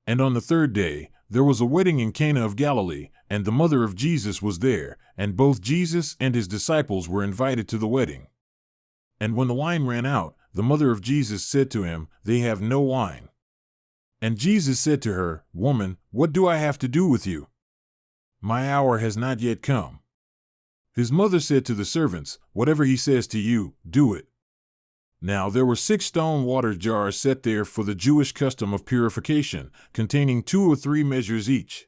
And on the third day, there was a wedding in Cana of Galilee, and the mother of Jesus was there, and both Jesus and his disciples were invited to the wedding. And when the wine ran out, the mother of Jesus said to him, "They have no wine." And Jesus said to her, "Woman, what do I have to do with you? My hour has not yet come." His mother said to the servants, "Whatever he says to you, do it." Now there were 6 stone water jars set there for the Jewish custom of purification, containing 2 or 3 measures each.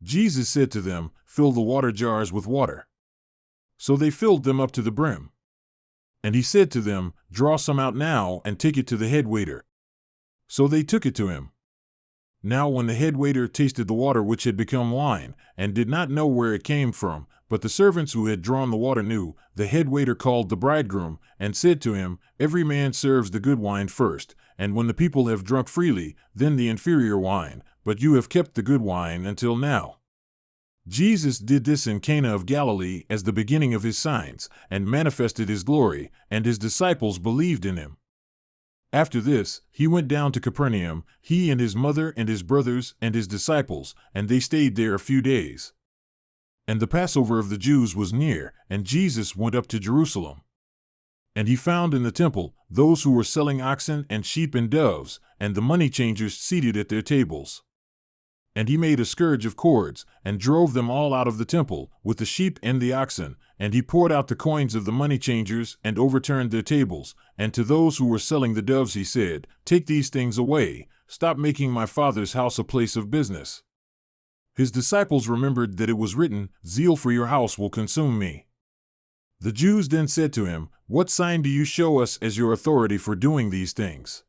Jesus said to them, "Fill the water jars with water." So they filled them up to the brim. And he said to them, "Draw some out now and take it to the head waiter." So they took it to him. Now when the head waiter tasted the water which had become wine, and did not know where it came from, but the servants who had drawn the water knew, the head waiter called the bridegroom, and said to him, "Every man serves the good wine first, and when the people have drunk freely, then the inferior wine, but you have kept the good wine until now." Jesus did this in Cana of Galilee as the beginning of his signs, and manifested his glory, and his disciples believed in him. After this, he went down to Capernaum, he and his mother and his brothers and his disciples, and they stayed there a few days. And the Passover of the Jews was near, and Jesus went up to Jerusalem. And he found in the temple those who were selling oxen and sheep and doves, and the money changers seated at their tables. And he made a scourge of cords, and drove them all out of the temple, with the sheep and the oxen, and he poured out the coins of the money changers, and overturned their tables. And to those who were selling the doves he said, "Take these things away, stop making my Father's house a place of business." His disciples remembered that it was written, "Zeal for your house will consume me." The Jews then said to him, "What sign do you show us as your authority for doing these things?"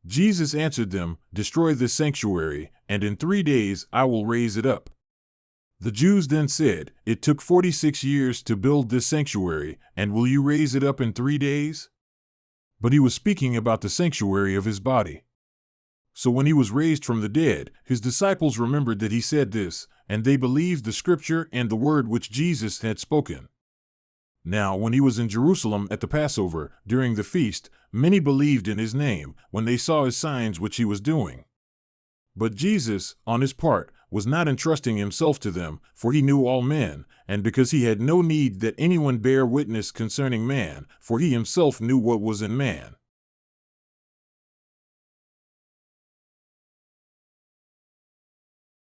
Jesus answered them, "Destroy this sanctuary, and in 3 days I will raise it up." The Jews then said, "It took 46 years to build this sanctuary, and will you raise it up in 3 days?" But he was speaking about the sanctuary of his body. So when he was raised from the dead, his disciples remembered that he said this, and they believed the scripture and the word which Jesus had spoken. Now when he was in Jerusalem at the Passover, during the feast, many believed in his name, when they saw his signs which he was doing. But Jesus, on his part, was not entrusting himself to them, for he knew all men, and because he had no need that anyone bear witness concerning man, for he himself knew what was in man.